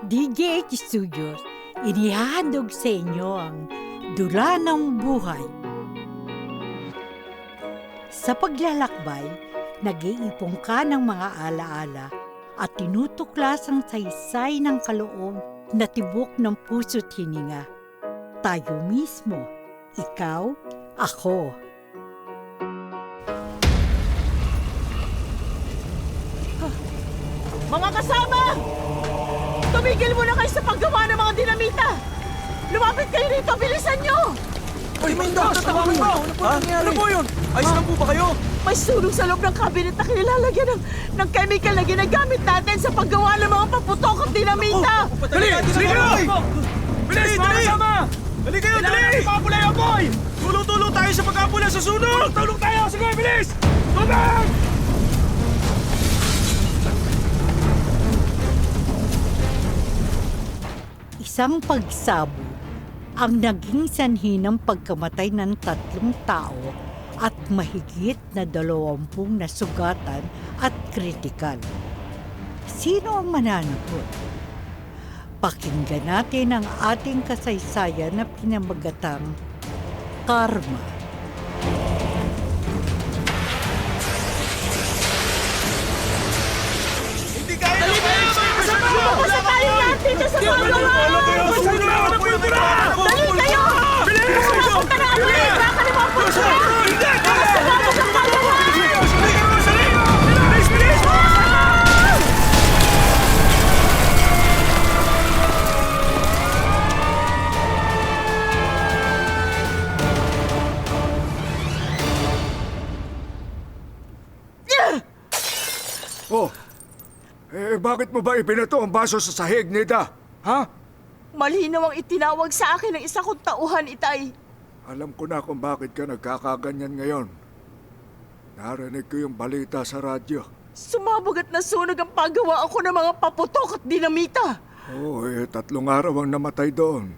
DJH Studios, inihahandog sa inyo ang Dula ng Buhay. Sa paglalakbay, nag-iipon ka ng mga alaala at tinutuklas ang saysay ng kaloob na tibok ng puso't hininga. Tayo mismo, ikaw, ako. Mga kasama! Tumigil muna kayo sa paggawa ng mga dinamita! Lumapit kayo rito! Bilisan nyo! Uy, Minda! Tawagin mo! Ano po nangyari? Ano po yun? Ayos lang po ba kayo? May sunog sa loob ng cabinet na kinilalagyan ng chemical na ginagamit natin sa paggawa ng mga paputok at dinamita! Dali! Dali kayo! Bilis! Mga kasama! Dali kayo! Dali! Pagpapula yung boy! Tulong-tulong tayo sa pagkapula sa sunog! Tulong tayo! Sige, bilis! Tubig! Isang pagsabog ang naging sanhi ng pagkamatay ng 3 tao at mahigit na 20 nasugatan at kritikal. Sino ang mananagot? Pakinggan natin ang ating kasaysayan na pinamagatang Karma. Hindi kaya! Dali kayo! Basta tayo natin dyan sa paggawa! Dali kayo! Punta na ang liit! Baka na mga punta! Basta tapos ang paggawa! Oh, bakit mo ba ibinato ang baso sa sahig, Nida? Ha? Malinaw ang itinawag sa akin ng isa kong tauhan, Itay. Alam ko na kung bakit ka nagkakaganyan ngayon. Narinig ko yung balita sa radyo. Sumabog at nasunog ang paggawa ako ng mga paputok at dinamita. Oo, 3 araw ang namatay doon.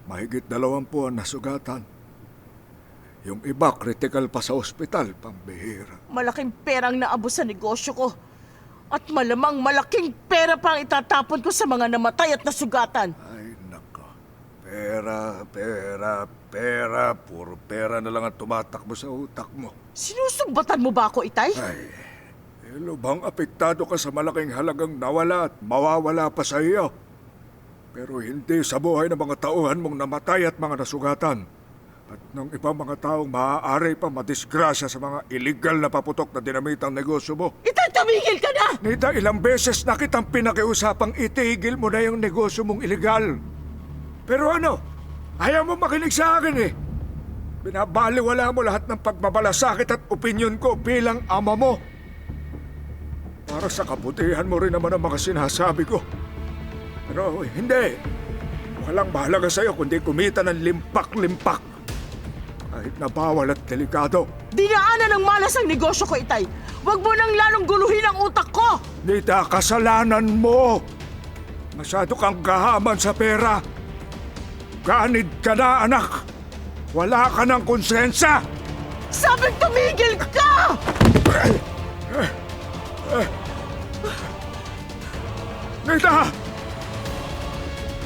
Mahigit 20 ang nasugatan. Yung iba, critical pa sa ospital, pambihira. Malaking perang naabos sa negosyo ko. At malamang malaking pera pa ang itatapon ko sa mga namatay at nasugatan. Ay, nako. Pera, pera, pera. Puro pera na lang ang tumatakbo sa utak mo. Sinusumbatan mo ba ako, Itay? Ay, lubhang apektado ka sa malaking halagang nawala at mawawala pa sa iyo. Pero hindi sa buhay ng mga tauhan mong namatay at mga nasugatan. At ng ibang mga taong maaari pa madisgrasya sa mga illegal na paputok na dinamitang negosyo mo. Itay, tumigil ka na! Nita, ilang beses na kitang pinakiusapang itigil mo na yung negosyo mong illegal. Pero ano, ayaw mo makinig sa akin eh. Binabaliwala mo lahat ng pagbabalasakit at opinyon ko bilang ama mo. Para sa kabutihan mo rin naman ang mga sinasabi ko. Pero hindi. Walang mahalaga sa'yo kundi kumita ng limpak-limpak. Kahit na bawal at delikado. Dinaanan ng malas ang negosyo ko, Itay. Huwag mo nang lalong guluhin ang utak ko! Nita, kasalanan mo. Masyado kang gahaman sa pera. Ganid ka na, anak. Wala ka ng konsensya. Sabing tumigil ka! Nita!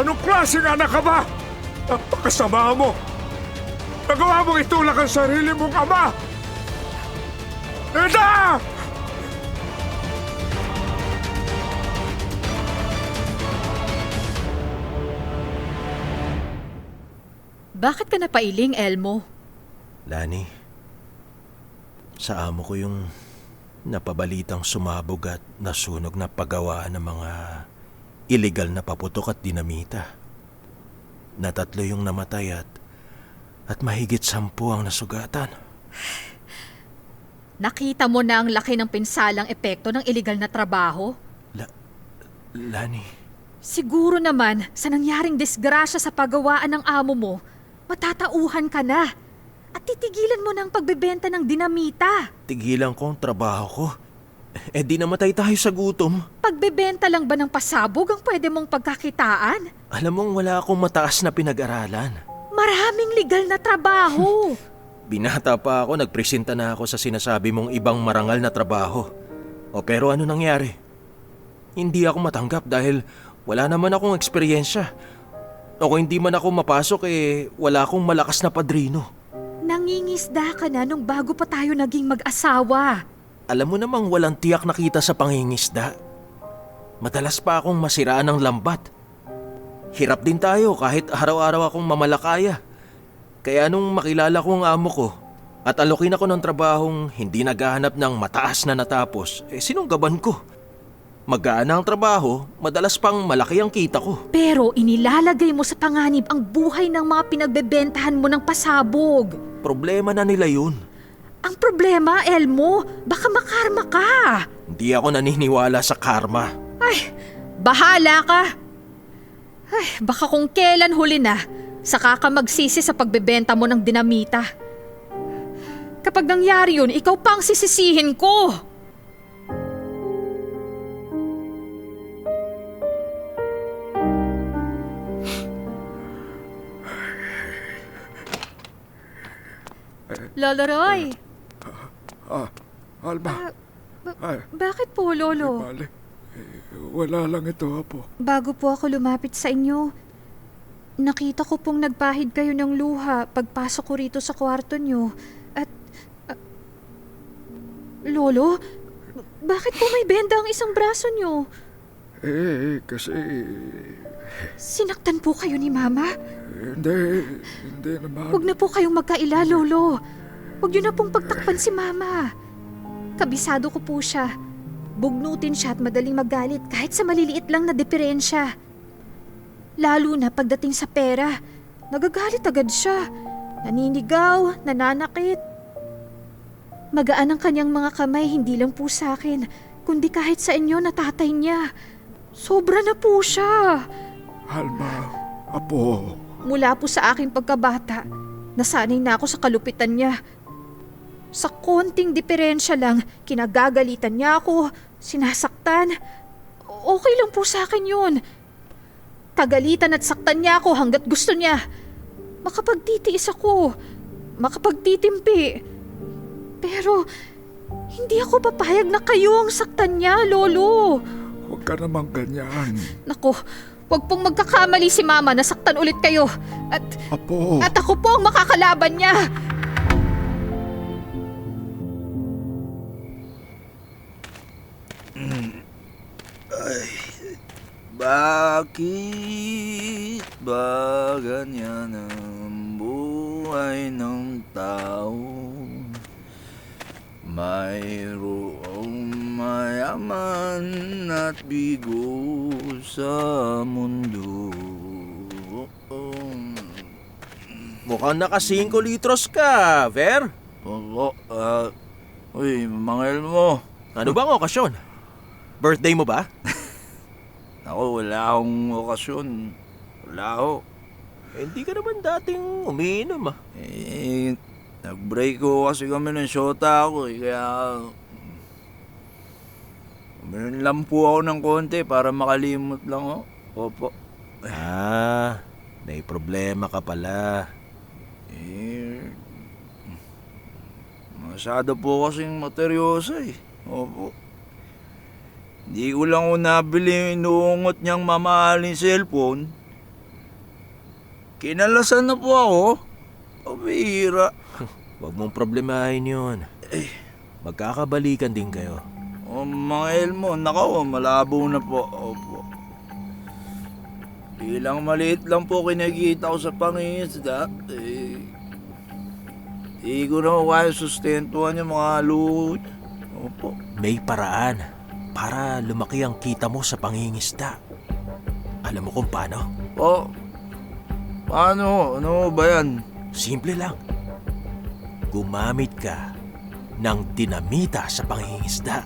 Anong klaseng anak ka ba? Napakasama mo. Nagawa mong itulak ang sarili mong ama. Nita! Bakit ka napailing, Elmo? Lani, sa amo ko yung napabalitang sumabog at nasunog na paggawaan ng mga illegal na paputok at dinamita. Na 3 yung namatay at mahigit 10 ang nasugatan. Nakita mo na ang laki ng pinsalang epekto ng iligal na trabaho? Lani, Siguro naman, sa nangyaring disgrasya sa paggawaan ng amo mo, matatauhan ka na. At titigilan mo na ang pagbebenta ng dinamita. tigilan ko ang trabaho ko. Di namatay tayo sa gutom. Pagbebenta lang ba ng pasabog ang pwede mong pagkakitaan? Alam mong wala akong mataas na pinag-aralan. Maraming legal na trabaho. Binata pa ako, nagpresenta na ako sa sinasabi mong ibang marangal na trabaho. Pero ano nangyari? Hindi ako matanggap dahil Wala naman akong eksperyensya. O kung hindi man ako mapasok wala akong malakas na padrino. Nangingisda ka na nung bago pa tayo naging mag-asawa. Alam mo namang walang tiyak na kita sa pangingisda. Madalas pa akong masiraan ng lambat. Hirap din tayo kahit araw-araw akong mamalakaya. Kaya nung makilala ko ang amo ko at alokin ako ng trabahong hindi naghahanap ng mataas na natapos, sinunggaban ko. Magaan ang trabaho, madalas pang malaki ang kita ko. Pero inilalagay mo sa panganib ang buhay ng mga pinagbebentahan mo ng pasabog. Problema na nila yun. Ang problema, Elmo, baka makarma ka. Hindi ako naniniwala sa karma. Ay, bahala ka. Ay, baka kung kailan huli na, saka ka magsisi sa pagbebenta mo ng dinamita. Kapag nangyari yun, ikaw pa ang sisisihin ko. Lolo Roy, Alma, ay, bakit po, Lolo? bale. Wala lang ito, Apo. Bago po ako lumapit sa inyo, nakita ko pong nagpahid kayo ng luha pagpasok ko rito sa kwarto nyo. At, Lolo, bakit po may benda ang isang braso nyo? Kasi... Sinaktan po kayo ni Mama? Hindi naman. Huwag na po kayong magkaila, Lolo. Huwag nyo na pong pagtakpan si Mama. Kabisado ko po siya. Bugnutin siya at madaling magalit kahit sa maliliit lang na diferensya. Lalo na pagdating sa pera, nagagalit agad siya. Naninigaw, nananakit. Magaan ang kanyang mga kamay, hindi lang po sa akin, kundi kahit sa inyo na tatay niya. Sobra na po siya. Alma, Apo. Mula po sa aking pagkabata, nasanay na ako sa kalupitan niya. Sa konting diferensya lang, kinagagalitan niya ako, sinasaktan. Okay lang po sa akin yun. Kagalitan at saktan niya ako hanggat gusto niya. Makapagtitiis ako, makapagtitimpi. Pero hindi ako papayag na kayo ang saktan niya, Lolo. Huwag ka namang ganyan. Naku, wag pong magkakamali si Mama na saktan ulit kayo. Apo. At ako po ang makakalaban niya. Bakit ba ganyan ang buhay ng tao? Mayroong mayaman at bigo sa mundo. Mukhang naka 5 litros ka, Ver. Uy, mangel mo. Ano bang okasyon? Birthday mo ba? Ako, wala akong okasyon. Wala ako. Hindi ka naman dating umiinom ah. Nag-break ko kasi kami ng shota ako kaya... Uminom lang po ako ng konti para makalimot lang ako. Opo. May problema ka pala. Masyado po kasing materyoso eh. Opo. Di ko lang ko nabili yung inuungot niyang mamahaling cellphone. Kinalasan na po ako. Pabihira. Huwag mong problemahin yun. Magkakabalikan din kayo. Mga Elmo, nakaw, malabo na po. Opo. Ilang maliit lang po kinakita ko sa pangingisda. Di ko na kaya sustentuhan yung mga luho. Opo. May paraan para lumaki ang kita mo sa pangingisda. Alam mo kung paano? Paano? Ano ba yan? Simple lang. Gumamit ka ng dinamita sa pangingisda.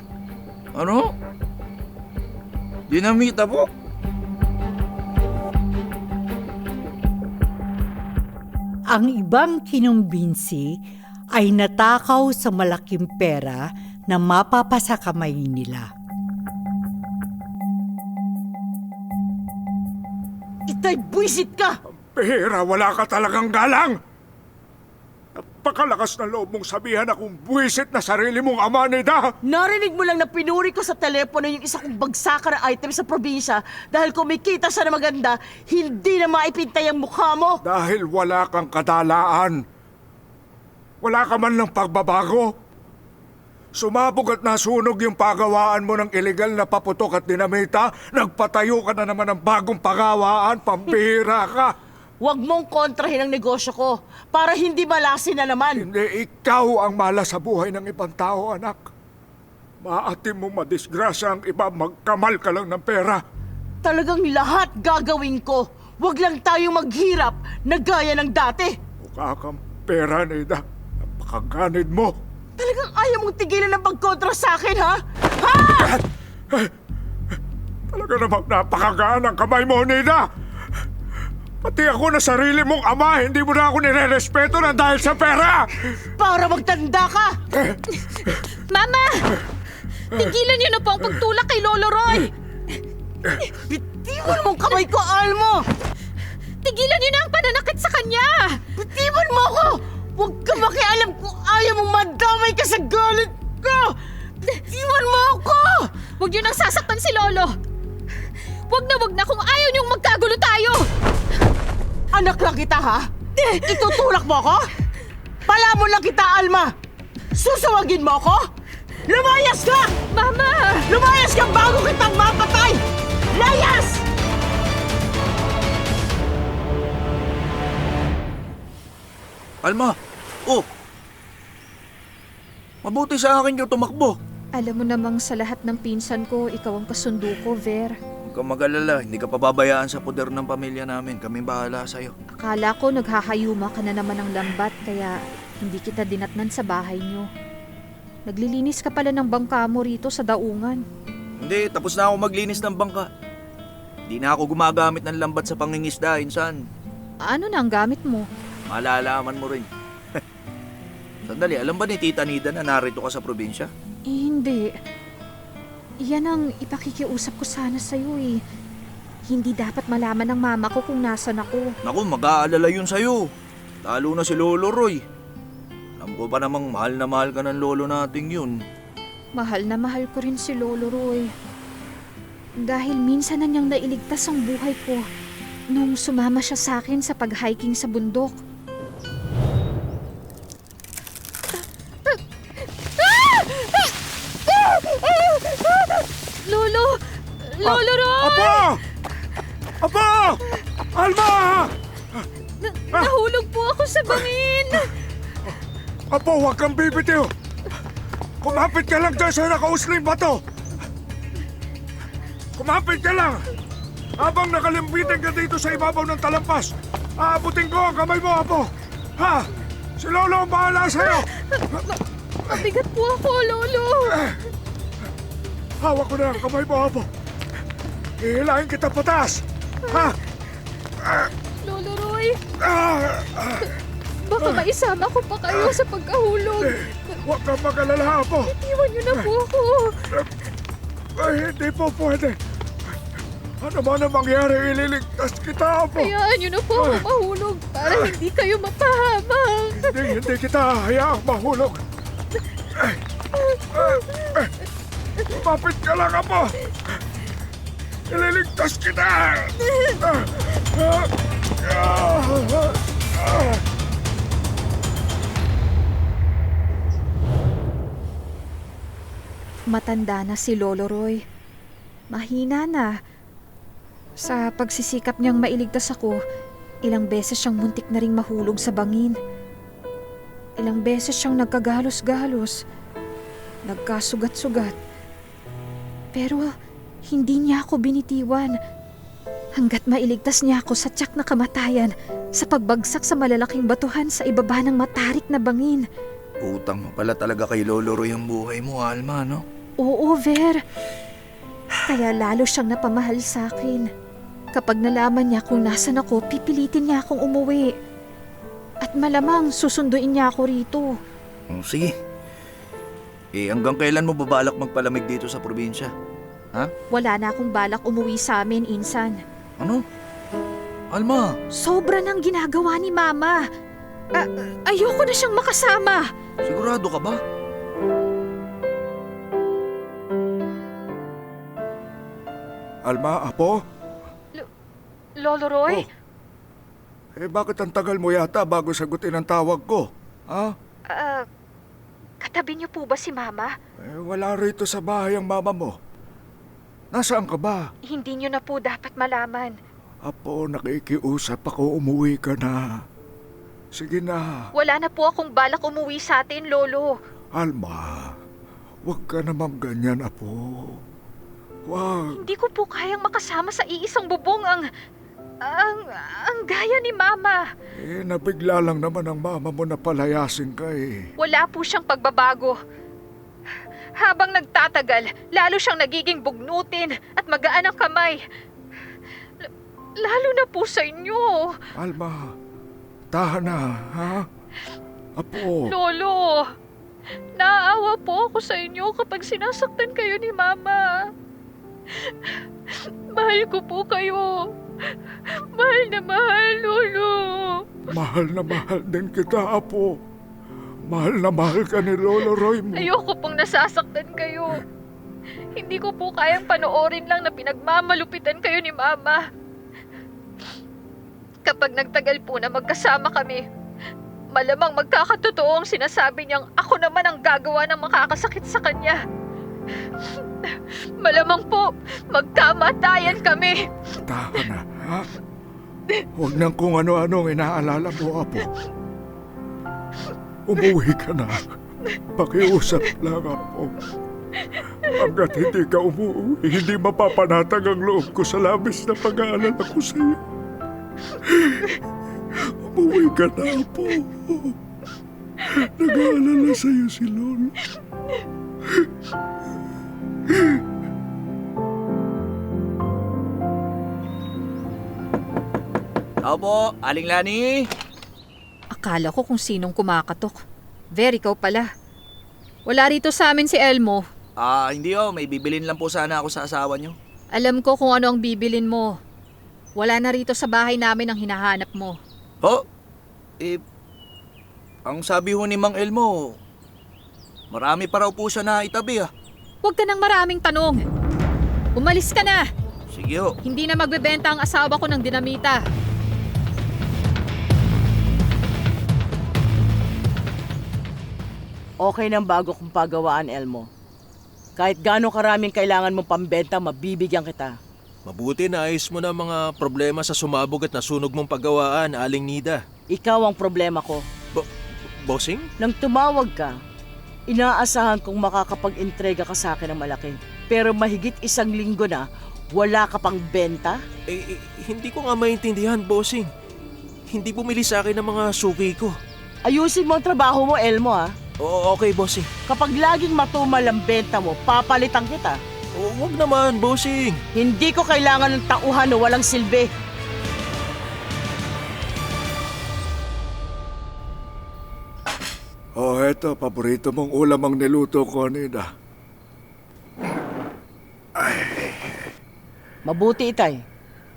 Ano? Dinamita po? Ang ibang kinumbinsi ay natakaw sa malaking pera na mapapasa kamay nila. Itay, buisit ka! Pera, wala ka talagang galang. napakalakas na loob mong sabihan akong buwisit na sarili mong ama, Nida? Narinig mo lang na pinuri ko sa telepono yung isa kong bagsakan na item sa probinsya dahil kumikita siya na maganda, hindi na maipintay ang mukha mo. Dahil wala kang kadalaan. Wala ka man ng pagbabago. Sumabog at nasunog yung pagawaan mo ng iligal na paputok at dinamita. Nagpatayo ka na naman ng bagong pagawaan. Pambihira ka. Huwag mong kontrahin ang negosyo ko para hindi malasin na naman. Hindi ikaw ang mala sa buhay ng ibang tao, anak. Maatim mo madisgrasya ang iba, magkamal ka lang ng pera. Talagang lahat gagawin ko. Huwag lang tayong maghirap na gaya ng dati. Mukha kang pera, Nida. Napakaganid mo. Talagang ayaw mong tigilan ng pagkontra sa akin, ha? Ha? Talaga namang napakagaan ang kamay mo, Nida. Pati ako na sarili mong ama, hindi mo na ako nire-respeto na dahil sa pera. Para magtanda ka! Mama! Tigilan niyo na po ang pagtulak kay Lolo Roy! Bitiwan mong kamay ko, Almo! Tigilan niyo na ang pananakit sa kanya! Bitiwan mo ako! Huwag ka makialam kung ayaw mong madamay ka sa galit ko! Bitiwan mo ako! Huwag niyo nang sasaktan si Lolo! Huwag na kung ayaw niyong magkagulo tayo! Anak lang kita, ha? Itutulak mo ako? Palamon lang kita, Alma! Susawagin mo ako? Lumayas ka! Mama! Lumayas ka bago kitang mapatay! Layas! Alma! Oh! Mabuti sa akin yung tumakbo. Alam mo namang sa lahat ng pinsan ko, ikaw ang kasundo ko, Ver. Huwag kang mag-alala, hindi ka pababayaan sa poder ng pamilya namin. Kaming bahala sa'yo. Akala ko naghahayuma ka na naman ng lambat, kaya hindi kita dinatnan sa bahay niyo. Naglilinis ka pala ng bangka mo rito sa daungan. Hindi, tapos na ako maglinis ng bangka. Hindi na ako gumagamit ng lambat sa pangingisda, insan. Ano na ang gamit mo? Malalaman mo rin. Sandali, alam ba ni Tita Nida na narito ka sa probinsya? Hindi. Yan ang ipakikiusap ko sana sa'yo eh. Hindi dapat malaman ng mama ko kung nasan ako. Naku, mag-aalala yun sa'yo. Lalo na si Lolo Roy. Alam ko pa namang mahal na mahal ka ng lolo nating yun. Mahal na mahal ko rin si Lolo Roy. Dahil minsan na niyang nailigtas ang buhay ko nung sumama siya sa akin sa pag-hiking sa bundok. Lolo! Lolo Roy! Apo! Apo! Alma! Nahulog po ako sa bangin! Apo, huwag kang bibitiw. Kumapit ka lang dyan sa nakausling bato. Kumapit ka lang. Habang nakalimbitin ka dito sa ibabaw ng talampas, aabutin ko ang kamay mo, Apo. Ha? Si Lolo ang bahala sa'yo. Mabigat po ako, Lolo! Hawak ko na ang kamay mo, Apo. Hihilahin kita pataas. Ha? Lolo Roy, baka maisama ko pa kayo sa pagkahulog. Huwag kang mag-alala, Apo. Iwan niyo na po ako. Ay, hindi po pwede. Ano man ang mangyari, ililigtas kita, Apo. Hayaan niyo na po ako mahulog para hindi kayo mapahamak. Hindi kita hayaang mahulog. Kapit ka lang, Apo. Ililigtas kita. Matanda na si Lolo Roy. Mahina na. Sa pagsisikap niyang mailigtas ako, ilang beses siyang muntik na ring mahulog sa bangin. Ilang beses siyang nagkagalos-galos, nagkasugat-sugat. Pero hindi niya ako binitiwan hanggat mailigtas niya ako sa tiyak na kamatayan sa pagbagsak sa malalaking batuhan sa ibaba ng matarik na bangin. Utang mo pala talaga kay Lolo Roy ang buhay mo, Alma, no? Oo, Ver. Kaya lalo siyang napamahal sa akin. Kapag nalaman niya kung nasan ako, pipilitin niya akong umuwi. At malamang susunduin niya ako rito. Sige. Hanggang kailan mo babalak magpalamig dito sa probinsya? Ha? Wala na akong balak umuwi sa amin, Insan. Ano? Alma! Sobra nang ginagawa ni Mama. Ayoko na siyang makasama. Sigurado ka ba? Alma, Apo? Lolo Roy? Bakit ang tagal mo yata bago sagutin ang tawag ko? Ha? Katabi niyo po ba si Mama? Wala rito sa bahay ang mama mo. Nasaan ka ba? Hindi niyo na po dapat malaman. Apo, nakikiusap ako, umuwi ka na. Sige na. Wala na po akong balak umuwi sa atin, Lolo. Alma, huwag ka naman ganyan, Apo. Huwag. Hindi ko po kayang makasama sa iisang bubong ang gaya ni Mama. Nabigla lang naman ang mama mo na palayasin ka eh. Wala po siyang pagbabago. Habang nagtatagal, lalo siyang nagiging bugnutin at magaan ang kamay. Lalo na po sa inyo. Alma, tahan na, ha? Apo. Lolo, naaawa po ako sa inyo kapag sinasaktan kayo ni Mama. Mahal ko po kayo. Mahal na mahal, Lolo. Mahal na mahal din kita, Apo. Mahal na mahal ka ni Lolo Roy mo. Ayoko pong nasasaktan kayo. Hindi ko po kayang panoorin lang na pinagmamalupitan kayo ni Mama. Kapag nagtagal po na magkasama kami, malamang magkakatotoo ang sinasabi niyang ako naman ang gagawa ng makakasakit sa kanya. Malamang po, magkamatayan kami. Tahan na, ha? Huwag nang kung ano-ano ang inaalala mo, Apo. Umuwi ka na. Pakiusap lang, Apo. Hanggat hindi ka umuwi, hindi mapapanatag ang loob ko sa labis na pag-aalala ko sa iyo. Umuwi ka na, Apo. Nag-aalala sa iyo si Lolo. Opo, Aling Lani. Akala ko kung sinong kumakatok. Very ikaw pala. Wala rito sa amin si Elmo. Hindi may bibilin lang po sana ako sa asawa niyo. Alam ko kung ano ang bibilin mo. Wala na rito sa bahay namin ang hinahanap mo. Ho? Ang sabi ho ni Mang Elmo, marami pa raw po siya na itabi Huwag ka ng maraming tanong. Umalis ka na. Sige ho. Hindi na magbebenta ang asawa ko ng dinamita. Okay ng bago kong pagawaan, Elmo. Kahit gaano karaming kailangan mong pambenta, mabibigyan kita. Mabuti na ayos mo na mga problema sa sumabog at nasunog mong paggawaan, Aling Nida. Ikaw ang problema ko. Bossing? Nang tumawag ka, inaasahan kong makakapag-entrega ka sa akin ng malaki. Pero mahigit 1 linggo na, wala ka pang benta? Hindi ko nga maintindihan, Bossing. Hindi bumili sa akin ng mga suki ko. Ayusin mo ang trabaho mo, Elmo, ha? Oo, okay, Bossing. Kapag laging matumal ang benta mo, papalitan kita. Huwag naman, Bossing. Hindi ko kailangan ng tauhan na walang silbi. Eto, paborito mong ulam ang niluto ko, Nida. Mabuti, Itay.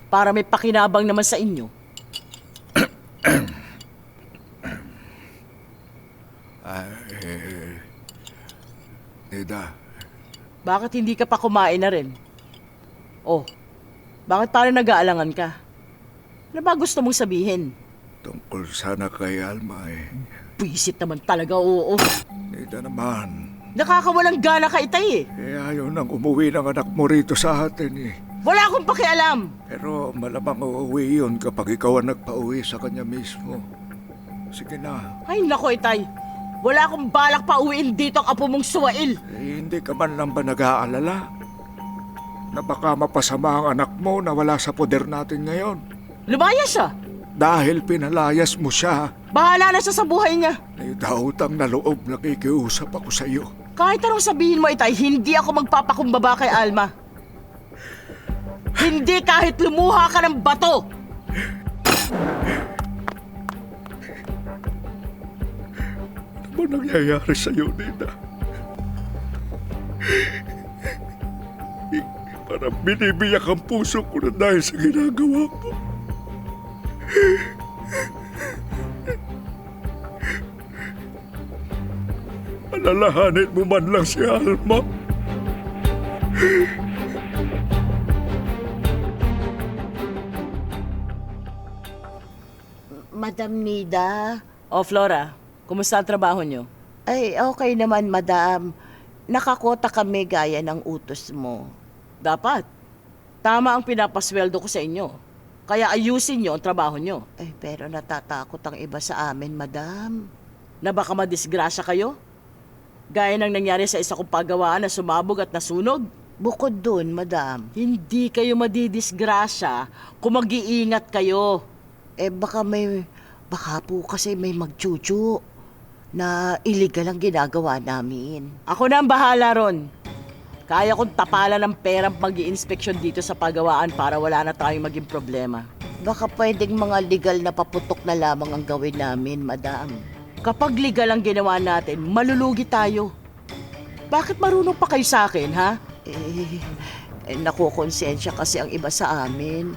Para may pakinabang naman sa inyo. Nida, Bakit hindi ka pa kumain na rin? Oh, bakit parang nag-aalangan ka? Ano ba gusto mong sabihin? tungkol sana kay Alma eh. Buisit naman talaga, oo. Nida naman. Nakakawalang gana ka, Itay, Ayaw nang umuwi ng anak mo rito sa atin eh. Wala akong pakialam. Pero malamang uuwi yun kapag ikaw ang nagpa-uwi sa kanya mismo. Sige na. Ay, nako, Itay. Wala akong balak pa uwiin dito ang apo mong suwail. Hindi ka man lang ba nag-aalala? Na baka mapasama ang anak mo na wala sa poder natin ngayon. Lumaya siya. Dahil pinalayas mo siya, Bahala na siya sa buhay niya. may dautang na loob nakikiusap ako sa iyo. Kahit anong sabihin mo, Itay, hindi ako magpapakumbaba kay Alma. Hindi kahit lumuha ka ng bato. Ano ba nangyayari sa iyo, Nida? Parang binibiyak ang puso ko na dahil sa ginagawa mo. Alalahanin mo man lang si Alma. Madam Nida. O Flora, kumusta ang trabaho nyo? Ay, okay naman, madam. Nakakota kami gaya ng utos mo. Dapat. Tama ang pinapasweldo ko sa inyo. Kaya ayusin nyo ang trabaho nyo. Ay, pero natatakot ang iba sa amin, madam. Na baka madisgrasya kayo? Gaya ng nangyari sa isa kong pagawaan na sumabog at nasunog. Bukod dun, madam. Hindi kayo madidisgrasya kung mag-iingat kayo. Baka po kasi may magchuchu na illegal ang ginagawa namin. Ako na ang bahala ron. Kaya kong tapalan ng perang pag-i-inspeksyon dito sa pagawaan para wala na tayong maging problema. Baka pwedeng mga legal na paputok na lamang ang gawin namin, madam. Kapag legal ang ginawa natin, malulugi tayo. Bakit marunong pa kayo sa akin, ha? Nakukonsensya kasi ang iba sa amin.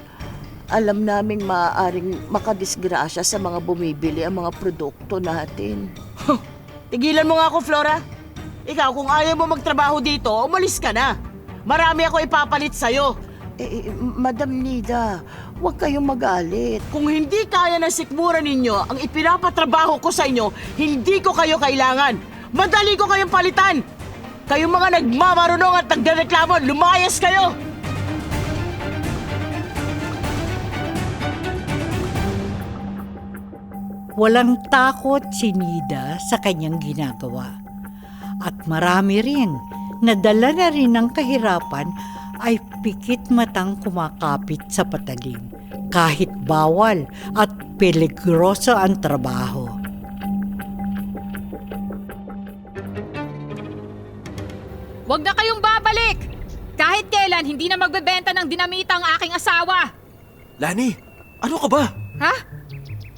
Alam naming maaaring makadisgrasya sa mga bumibili ang mga produkto natin. Tigilan mo nga ako, Flora. Ikaw, kung ayaw mo magtrabaho dito, umalis ka na. Marami ako ipapalit sa'yo. Madam Nida, huwag kayong magalit. Kung hindi kaya ng sikmura ninyo ang ipinapatrabaho ko sa inyo, hindi ko kayo kailangan. Madali ko kayong palitan. Kayong mga nagmamarunong at nagreklamo, lumayas kayo! Walang takot si Nida sa kanyang ginagawa. At marami rin na dala na rin ng kahirapan ay pikit matang kumakapit sa patalim kahit bawal at peligroso ang trabaho. Huwag na kayong babalik! Kahit kailan, hindi na magbebenta ng dinamita ang aking asawa! Lani, ano ka ba? Ha?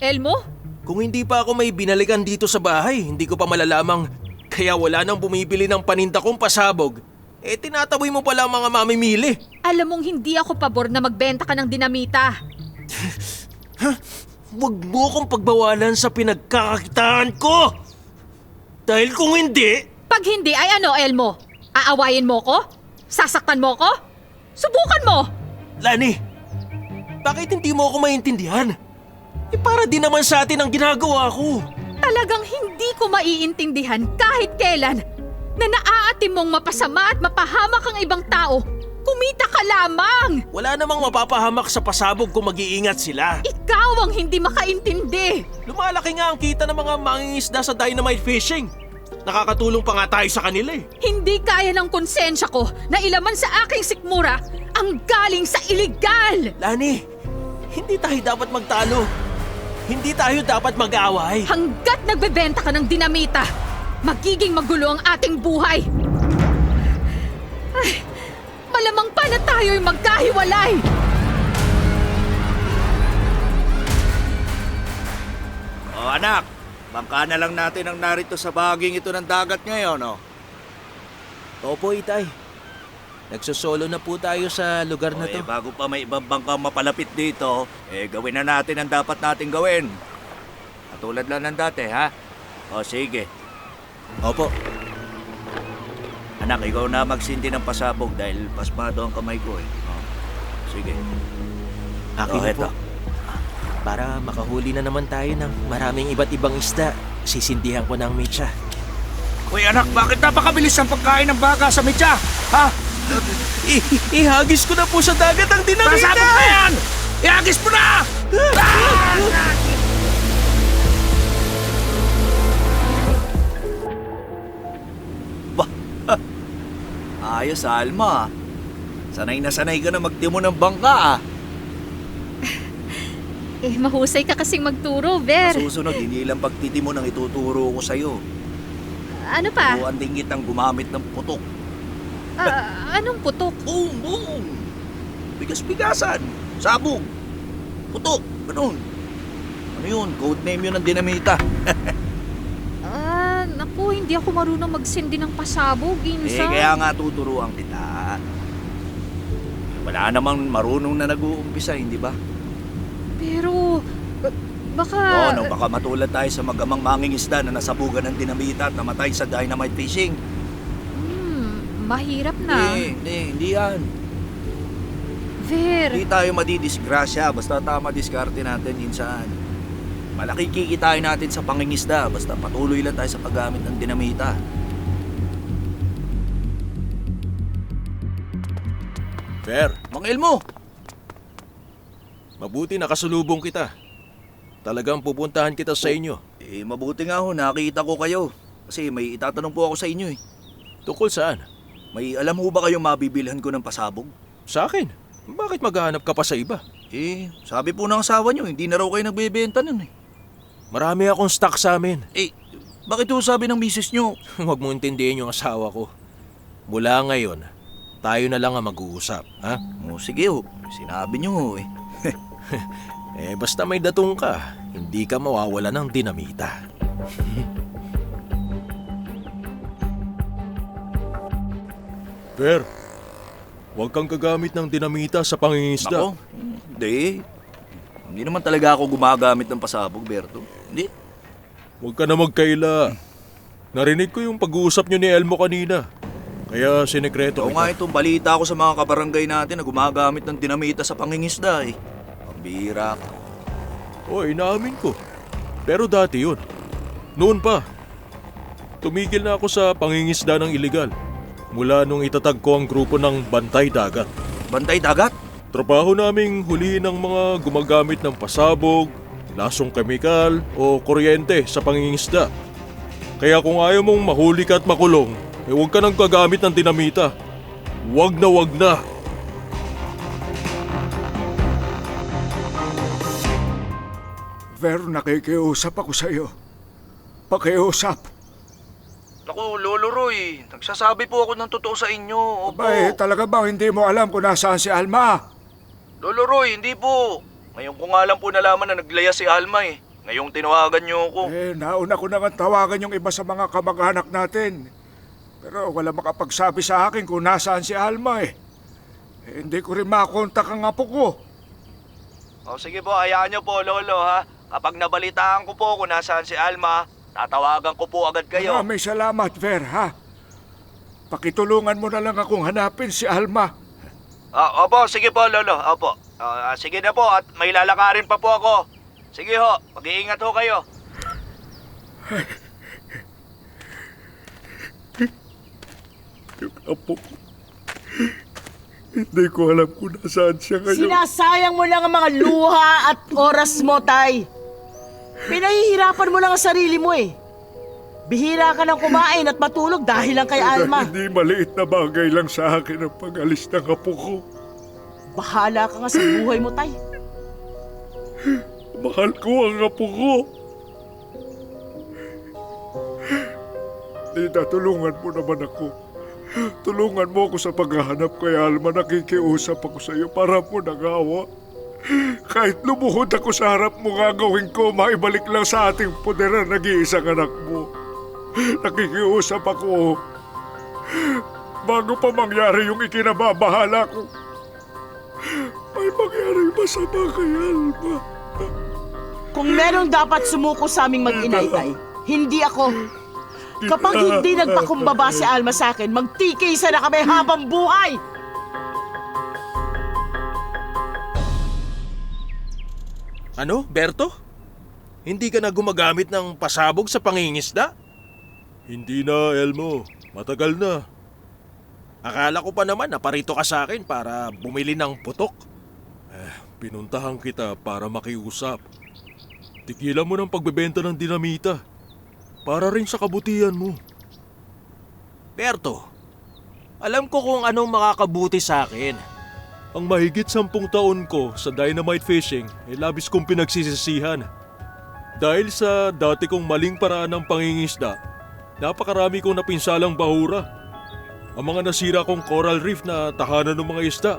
Elmo? Kung hindi pa ako may binalikan dito sa bahay, hindi ko pa malalamang kaya wala nang bumibili ng paninda kong pasabog. Tinataboy mo pala ang mga mamimili. Alam mong hindi ako pabor na magbenta ka ng dinamita. Huwag mo akong pagbawalan sa pinagkakakitaan ko! Dahil kung hindi... Pag hindi ay ano, Elmo? Aawayin mo ko? Sasaktan mo ko? Subukan mo! Lani, bakit hindi mo ako maintindihan? Para din naman sa atin ang ginagawa ko. Talagang hindi ko maiintindihan kahit kailan na naaatim mong mapasama at mapahamak ang ibang tao. Kumita ka lamang! Wala namang mapapahamak sa pasabog kung mag-iingat sila. Ikaw ang hindi makaintindi! Lumalaki nga ang kita ng mga mangingisda sa dynamite fishing. Nakakatulong pa nga tayo sa kanila eh. Hindi kaya ng konsensya ko na ilaman sa aking sikmura ang galing sa iligal! Lani, hindi tayo dapat magtalo. Hindi tayo dapat mag-aaway. Hanggat nagbebenta ka ng dinamita, magiging magulo ang ating buhay. Ay, malamang pa na tayo'y magkahiwalay. O anak, bangka na lang natin ang narito sa bahaging ito ng dagat ngayon, no? Opo, Itay. Nagsusolo na po tayo sa lugar na to. Bago pa may ibang bangka mapalapit dito, gawin na natin ang dapat nating gawin. Katulad lang ng dati, ha? O sige. Opo. Anak, ikaw na magsindi ng pasabog dahil pasmado ang kamay ko, eh. O, sige. Akin na po. Eto. Para makahuli na naman tayo ng maraming iba't ibang isda, sisindihan ko ng mitsa. Uy anak, bakit napakabilis ang pagkain ng baka sa mitya? Ha? Ihagis ko na po sa dagat ang dinamita! Pasabog na yan! Ihagis mo na! Ayos, Alma. Sanay na sanay ka na magtimo ng bangka, ah. Mahusay ka kasing magturo, Ver. Sa susunod, hindi lang pagtitimo ng ituturo ko sa'yo. Ano pa? O ang dingit ang gumamit ng putok. Anong putok? Boom! Bigas-bigasan. Sabog. Putok. Ganun. Ano yun? Code name yun ng dinamita. Naku, hindi ako marunong magsindi ng pasabog, Ginsan. Kaya nga tuturuan kita. Wala namang marunong na nag-uumpisa, hindi ba? Pero, Baka... Baka matulad tayo sa magamang mangingisda na nasabugan ng dinamita at namatay sa dynamite fishing. Mahirap na. Hindi yan. Ver, Hindi tayo madidisgrasya basta tama diskarte natin insan. Malaki kikitain natin sa pangingisda basta patuloy lang tayo sa paggamit ng dinamita. Fair, Mang Elmo! mabuti nakasalubong kita. Talagang pupuntahan kita sa inyo. Mabuti nga ho, nakita ko kayo. Kasi may itatanong po ako sa inyo eh. Tungkol saan? May alam ho ba kayong mabibilhan ko ng pasabog? Sa akin? Bakit maghahanap ka pa sa iba? Sabi po ng asawa nyo, hindi na raw kayo nagbebenta nun eh. Marami akong stock sa amin. Bakit ho sabi ng misis nyo? Huwag mo intindihin yung asawa ko. Mula ngayon, tayo na lang ang mag-uusap, ha? Sige ho, sinabi nyo ho eh. Basta may datong ka, hindi ka mawawala ng dinamita. Per, huwag kang gagamit ng dinamita sa pangingisda. Ako? Hindi. Hindi naman talaga ako gumagamit ng pasabog, Berto. Hindi. Huwag ka na magkaila. Narinig ko yung pag-uusap nyo ni Elmo kanina. Kaya sinekreto Oo nga itong balita ko sa mga kabarangay natin na gumagamit ng dinamita sa pangingisda eh. Pambira ka. Inaamin ko. Pero dati yun. Noon pa. Tumigil na ako sa pangingisda ng iligal. Mula nung itatag ko ang grupo ng Bantay Dagat. Bantay dagat? Trabaho naming hulihin ng mga gumagamit ng pasabog, lasong kemikal o kuryente sa pangingisda. Kaya kung ayaw mong mahuli ka at makulong, huwag ka nang gagamit ng dinamita. Wag na wag na. Ver, nakikiusap ako sa iyo. Pakiusap. Naku, Lolo Roy, nagsasabi po ako ng totoo sa inyo. Opo. Talaga ba hindi mo alam kung nasaan si Alma? Lolo Roy, hindi po. Ngayon ko nga lang po nalaman na naglaya si Alma eh. Ngayong tinawagan niyo ako. Nauna ko na nga tawagan yung iba sa mga kamag-anak natin. Pero wala makapagsabi sa akin kung nasaan si Alma eh. Hindi ko rin makontak ang apo ko. Sige po, hayaan niyo po, Lolo ha. Kapag nabalitaan ko po kung nasaan si Alma, tatawagan ko po agad kayo. Maraming salamat, Ver, ha? Pakitulungan mo na lang akong hanapin si Alma. Opo, sige po, Lolo. Opo. Sige na po at may lalakarin pa po ako. Sige ho, mag-iingat ho kayo. Yung apo ko. Hindi ko alam kung nasaan siya ngayon. Sinasayang mo lang ang mga luha at oras mo, Tay. Pinahihirapan mo lang ang sarili mo eh. Bihira ka ng kumain at matulog dahil lang kay Alma. Hindi maliit na bagay lang sa akin ang pag-alis ng apo ko. Bahala ka nga sa buhay mo, Tay. Mahal ko ang apo ko. Nina, tulungan mo naman ako. Tulungan mo ako sa paghahanap kay Alma. Nakikiusap ako sa iyo para mo nagawa. Kahit lumuhod ako sa harap mo, gagawin ko, maibalik lang sa ating poder ang nag-iisang anak mo. Nakikiusap ako. Bago pa mangyari yung ikinababahala ko, may mangyari masama kay Alma. Kung merong dapat sumuko sa aming mag-inay, Tay, hindi ako. Kapag hindi nagpakumbaba si Alma sa akin, magtikisa na kami habang buhay! Ano, Berto? Hindi ka na gumagamit ng pasabog sa pangingisda? Hindi na, Elmo. Matagal na. Akala ko pa naman naparito ka sa akin para bumili ng putok. Pinuntahan kita para makiusap. Tigilan mo ng pagbebenta ng dinamita. Para rin sa kabutihan mo. Berto, alam ko kung anong makakabuti sa akin. Ang mahigit 10 taon ko sa dynamite fishing ay labis kong pinagsisisihan. Dahil sa dati kong maling paraan ng pangingisda, napakarami kong napinsalang bahura. Ang mga nasira kong coral reef na tahanan ng mga isda,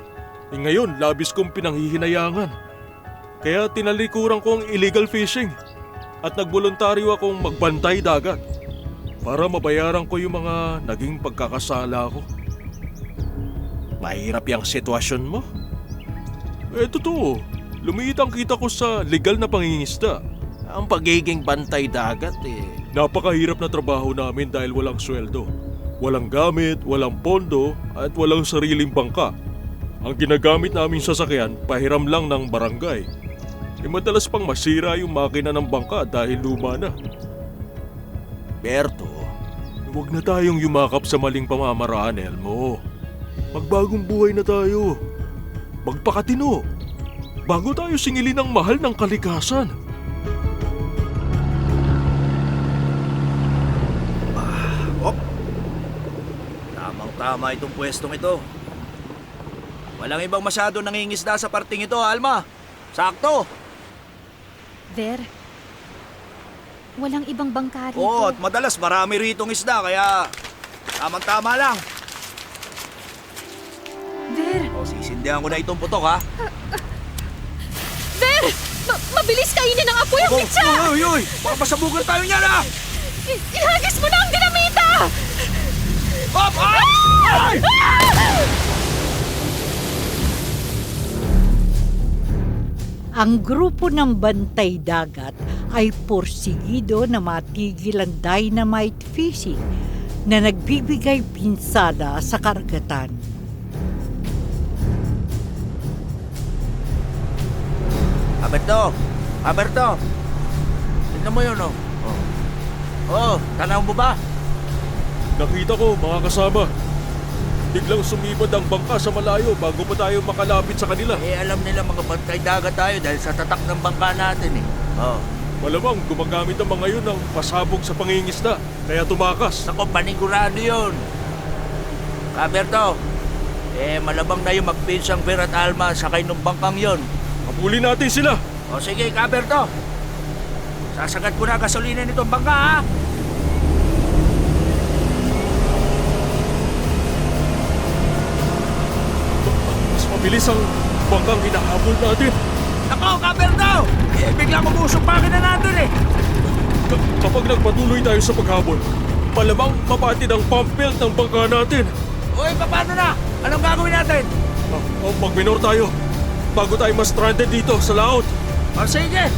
ngayon labis kong pinanghihinayangan. Kaya tinalikuran ko ang illegal fishing at nagboluntaryo akong magbantay dagat para mabayaran ko yung mga naging pagkakasala ko. Mahirap yung sitwasyon mo. Totoo. Lumiit ang kita ko sa legal na pangingisda. Ang pagiging bantay dagat Napakahirap na trabaho namin dahil walang sweldo. Walang gamit, walang pondo, at walang sariling bangka. Ang ginagamit naming sasakyan, pahiram lang ng barangay. Madalas pang masira yung makina ng bangka dahil luma na. Berto, Huwag na tayong yumakap sa maling pamamaraan, Elmo. Magbagong buhay na tayo. Magpakatino. Bago tayo singilin ng mahal ng kalikasan. Tamang-tama itong pwestong ito. Walang ibang masyado nangingisda sa parting ito, Alma. Sakto. Ver, walang ibang bangka rito. Oo, at madalas marami ritong isda, kaya tamang-tama lang. Ver, O, sisindihan ko na itong putok, ha? Ver! Mabilis kainin ng apoy ang pitsa! Uy, uy! Baka masabugan tayo niyan, ha? Ihagis mo na ang dinamita! Hop! Ay! Ang grupo ng bantay dagat ay porsigido na matigil ang dynamite fishing na nagbibigay pinsala sa karagatan. Alberto! Tignan mo yun, oh. Oh, tanaw mo ba? Nakita ko, mga kasama. Biglang sumibad ang bangka sa malayo bago pa tayo makalapit sa kanila. Alam nila mga bantay dagat tayo dahil sa tatak ng bangka natin, eh. Oh. Malamang gumagamit ang mga yun ng pasabog sa pangingisda, kaya tumakas. Nako, panigurado yun. Alberto, malamang na yung magpinsang Ver at Alma sakay ng bangkang yon. Kapuli natin sila. O sige, Alberto. Sasagat ko na gasolina nitong bangka, ha? Mas mabilis ang bangkang hinahabol natin. Nako, Alberto! Bigla mag-usok makina natin, eh. Kapag nagpatuloy tayo sa paghabol, malamang mapatid ang pump belt ng bangka natin. Uy, paano na? Anong gagawin natin? Mag-minor tayo bago tayo ma-stranded dito sa laot. O sige.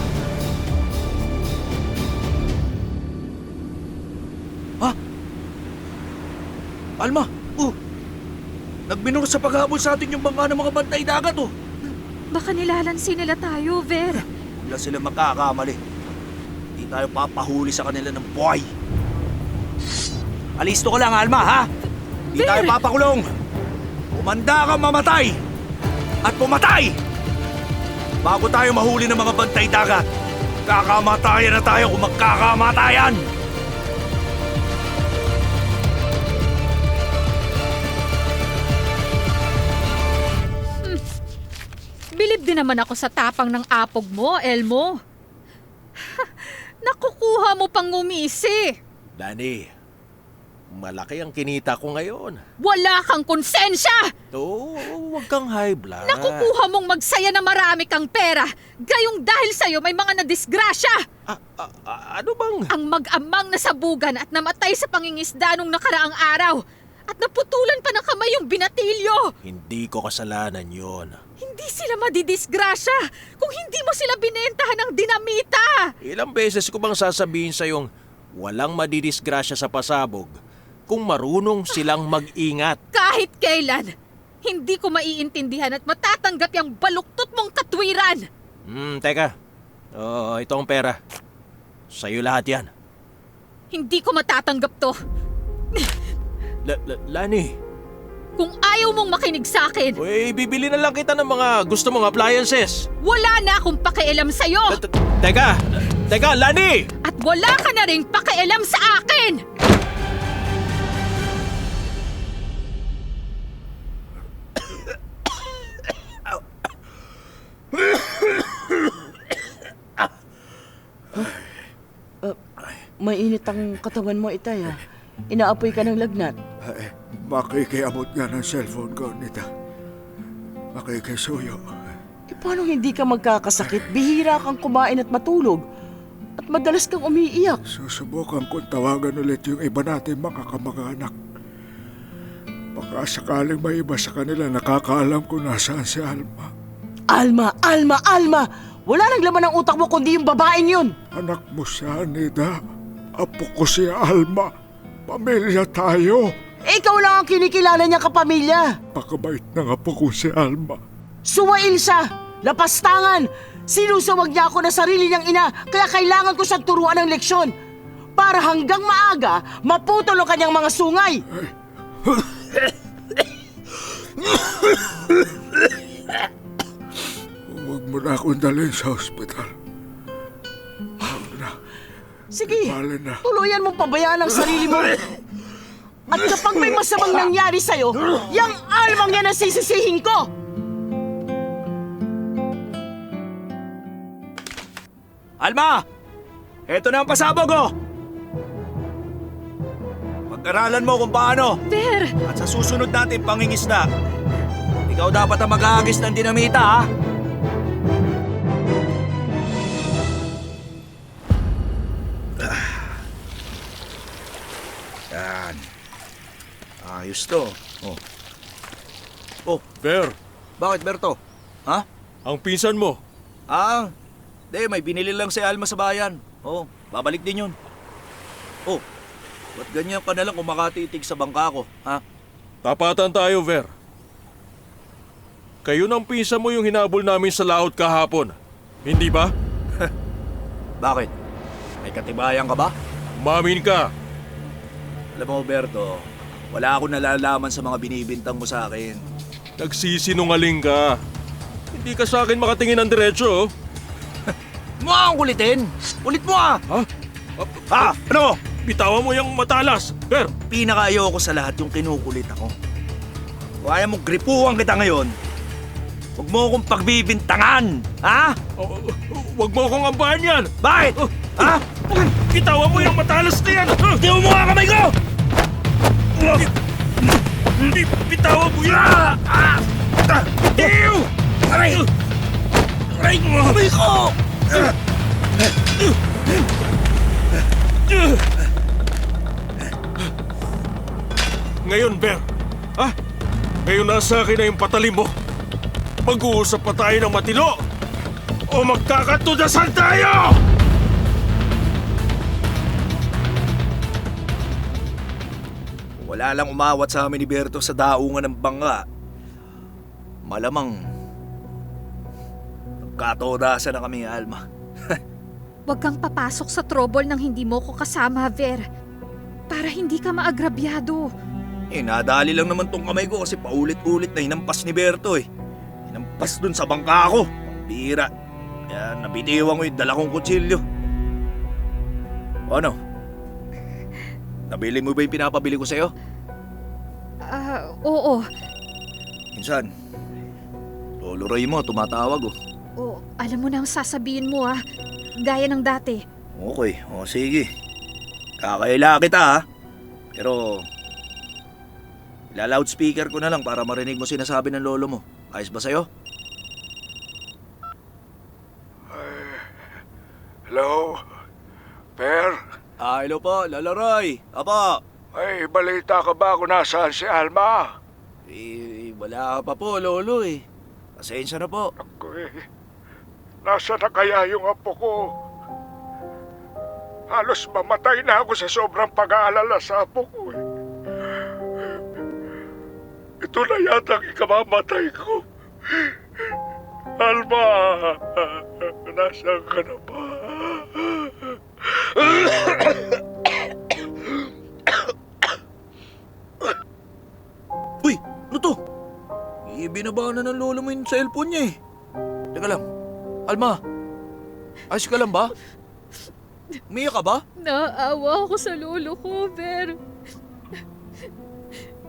Ha? Alma, nagbinor sa paghabol sa atin yung bangka ng mga bantay dagat, oh. Baka nilalansin nila tayo, Ver. Wala sila makakamali. Hindi tayo papahuli sa kanila ng buhay. Alisto ka lang, Alma, ha? Hindi tayo papakulong. Umanda kang mamatay. At pumatay! Bago tayo mahuli ng mga bantay dagat, kakamatayan na tayo kung magkakamatayan! Bilib din naman ako sa tapang ng apog mo, Elmo. Nakukuha mo pang ngumisi. Dani, malaki ang kinita ko ngayon. Wala kang konsensya! Huwag kang high blood. Nakukuha mong magsaya na marami kang pera, gayong dahil sa'yo may mga nadisgrasya. Ano bang? Ang mag-amang nasabugan at namatay sa pangingisda nung nakaraang araw. At naputulan pa ng kamay yung binatilyo. Hindi ko kasalanan yon. Hindi sila madidisgrasya kung hindi mo sila binentahan ng dinamita. Ilang beses ko bang sasabihin sa'yong walang madidisgrasya sa pasabog kung marunong silang mag-ingat? Kahit kailan, hindi ko maiintindihan at matatanggap yung baluktot mong katwiran. Teka. Ito ang pera. Sa'yo lahat yan. Hindi ko matatanggap to. Lani. Kung ayaw mong makinig sa akin, Bibili na lang kita ng mga gusto mong appliances. wala na akong pakialam sa'yo. Teka, Lani! At wala ka na ring pakialam sa akin! Mainit ang katawan mo, Itay, ha? Inaapoy ka ng lagnat. Makikiabot nga ng cellphone ko, Nita. Makikisuyo. Paano hindi ka magkakasakit? Bihira kang kumain at matulog. At madalas kang umiiyak. Susubukan kong tawagan ulit yung iba natin mga kamag-anak. Baka sakaling may iba sa kanila nakakaalam kung nasaan si Alma. Alma! Wala nang laman ng utak mo kundi yung babaeng yun. Anak mo si Anida. Apo ko si Alma. Pamilya tayo. Ikaw lang ang kinikilala niya kapamilya. Pakabait ng apo ko si Alma. Suwail siya, lapastangan. Sinusuwag niya ako na sarili niyang ina, kaya kailangan ko siyang turuan ng leksyon. Para hanggang maaga, maputol ang kanyang mga sungay. Huwag mo na akong dalhin sa ospital. Sige, Bale na. tuluyan mong pabayaan ang sarili mo. At kapag may masamang nangyari sa'yo, yang Almang yan ang sisisihin ko. Alma! Eto na ang pasabog, oh! Pag-aralan mo kung paano. Ver! At sa susunod natin pangingisda, ikaw dapat ang mag-aagis ng dinamita, ha? Yan. Ayos to. Oh. Oh, Ver, bakit Berto? Ha? ang pinsan mo. May binili lang si Alma sa bayan. Oh, babalik din yun. Oh, ba't ganyan ka na lang kumakatitig sa bangka ko, ha? Tapatan tayo, Ver. Kayo ng pinsan mo yung hinabol namin sa laot kahapon. Hindi ba? Bakit? May katibayan ka ba? Umamin ka. Alam mo, Berto, wala akong nalalaman sa mga binibintang mo sa akin. Nagsisinungaling ka. Hindi ka sa akin makatingin ng diretso. Mukha kang kulitin! Kulit mo, ah! Ha? Ha? Ano? Bitawan mo yung matalas, Ver. Pinaka-ayoko sa lahat yung kinukulit ako. Kung ayaw mo gripuhan kita ngayon, huwag mo akong pagbibintangan, ha? Huwag mo akong ambahan yan. Bakit? Ha? Bitawan mo yung matalas na yan. Tiwan mo nga kamay ko! Bitawan mo yan. Tiw! Aray! Aray! Kamay ko! Ngayon, Ber. Ha? Ngayon nasa akin na yung patalim mo. Mag-uusap pa tayo ng matino. O magkakatudasan tayo! Wala lang umawat sa amin ni Berto sa daungan ng bangka. Malamang nagkatodasan na kami, Alma. Huwag kang papasok sa trouble nang hindi mo ko kasama, Ver. Para hindi ka maagrabyado. Nadali lang naman tong kamay ko kasi paulit-ulit na hinampas ni Berto eh. Hinampas dun sa bangka ko. Pambira. Kaya nabitiwan ko yung dala kong kutsilyo. O ano? Nabili mo ba yung pinapabili ko sa'yo? Oo. Minsan, Lolo Roy mo tumatawag oh. Alam mo na ang sasabihin mo, ah. Gaya ng dati. Okay, sige. Kakaila kita ha. Pero, ila-loudspeaker ko na lang para marinig mo sinasabi ng lolo mo. Ayos ba sa'yo? Hello? Per? Hello po, Lolo Roy. Apo. Ay, balita ka ba kung nasaan si Alma? Wala pa po, Lolo eh. Pasensya na po. Ako nasa na kaya yung apo ko? Halos mamatay na ako sa sobrang pag-aalala sa apo ko eh. Ito na yata ang ikamamatay ko. Alma, nasaan ka na ba? Uy, ano to? Ibinaba na ng lolo mo yung cellphone niya eh. Teka lang, Alma, ayos ka lang ba? Umiyak ka ba? Naaawa ako sa lolo ko, Ver.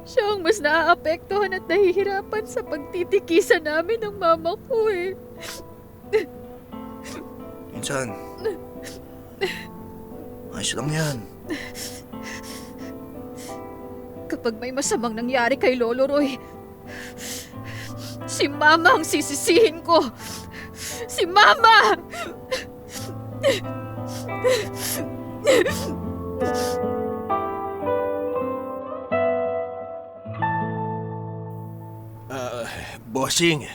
Siya ang mas naaapektuhan at nahihirapan sa pagtitikisan namin ng mama ko eh. Minsan, ayos lang yan. Kapag may masamang nangyari kay Lolo Roy, si Mama ang sisisihin ko. Si Mama! Bossing,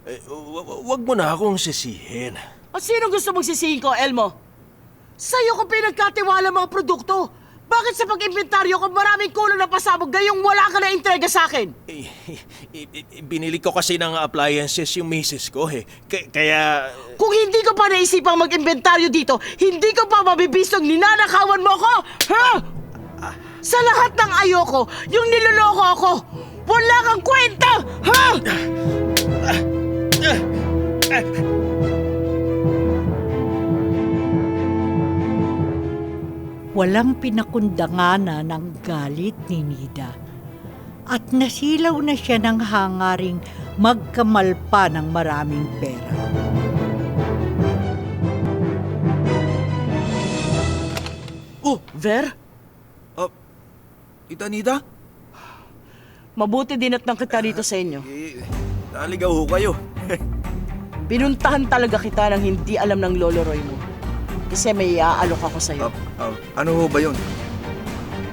Wag mo na akong sisihin. At sino gusto mong sisihin ko, Elmo? Sa'yo ko pinagkatiwala mga produkto. Bakit sa pag-inventaryo ko maraming kulang na pasabog gayong wala ka na entrega sa akin? Binili ko kasi ng appliances yung misis ko eh. Kaya... Kung hindi ko pa naisipang mag-inventaryo dito, hindi ko pa mabibistong ninanakawan mo ako! Ha? Sa lahat ng ayoko, yung niloloko ako, wala kang kwenta! Ha? Walang pinakundangana ng galit ni Nida at nasilaw na siya ng hangaring magkamalpa ng maraming pera. Oh, Ver? Tita Nida? Mabuti dinatnang kita rito sa inyo. Naligaw ho kayo. Pinuntahan talaga kita nang hindi alam ng Lolo Roy mo. Kasi may iaalok ako sa'yo. Ano ho ba yun?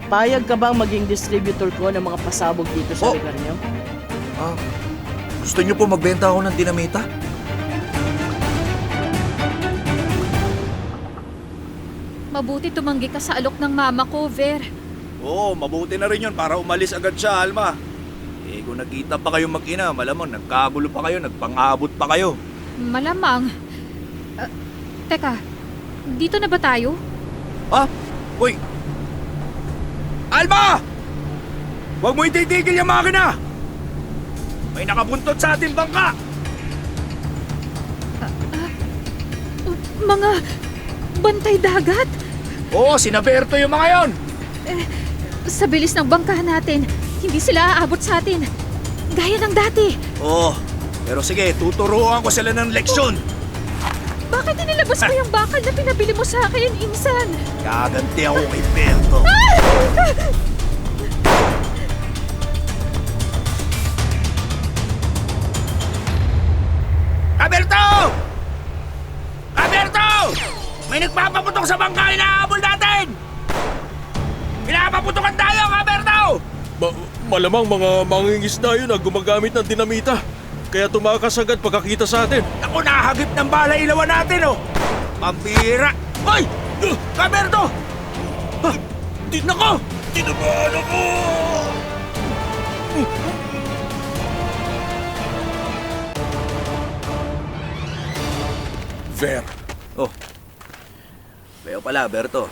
Payag ka bang maging distributor ko ng mga pasabog dito sa Oh! lugar niyo? Gusto niyo po magbenta ako ng dinamita? Mabuti tumanggi ka sa alok ng mama ko, Ver. Oo, mabuti na rin yun para umalis agad siya, Alma. Kung nakita pa kayo mag-ina, malamang nagkagulo pa kayo, nagpang-abot pa kayo. Malamang. Teka, dito na ba tayo? Uy! Alma! Huwag mo ititigil yung makina! May nakabuntot sa ating bangka! Mga bantay dagat? Oo, sinaberto yung mga yon! Sa bilis ng bangkahan natin, hindi sila aabot sa atin. Gaya ng dati. Oo, pero sige, tuturuan ko sila ng leksyon. Bakit inilabas mo yung bakal na pinabili mo sa akin, Insan? Gaganti ako kay Berto. Alberto! Alberto! May nagpapaputok sa bangka na habol natin! Pinapaputokan tayo, Alberto! Malamang mga mangingisda yun na gumagamit ng dinamita. Kaya tumakas agad pagkakita sa atin. Ako, nahagip ng bala ilawan natin, oh! Pambira! Hoy! Alberto! Nako! Tinabahan ako! Ver, Kayo pala, Berto.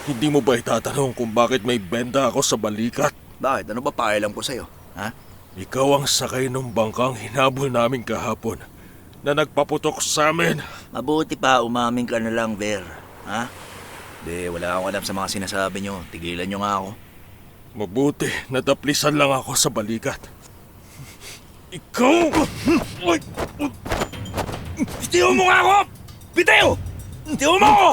hindi mo ba itatanong kung bakit may benda ako sa balikat? Bakit? Ano ba pakialam ko sa'yo? Ha? Ikaw ang sakay ng bangkang hinabol namin kahapon na nagpaputok sa amin. Mabuti pa, umamin ka na lang, Ver. Ha? Wala akong alam sa mga sinasabi nyo. Tigilan nyo nga ako. Mabuti, nadaplisan lang ako sa balikat. Ikaw! Ay! Bitiw mo nga ako! Bitiw! Bitiw mo ako!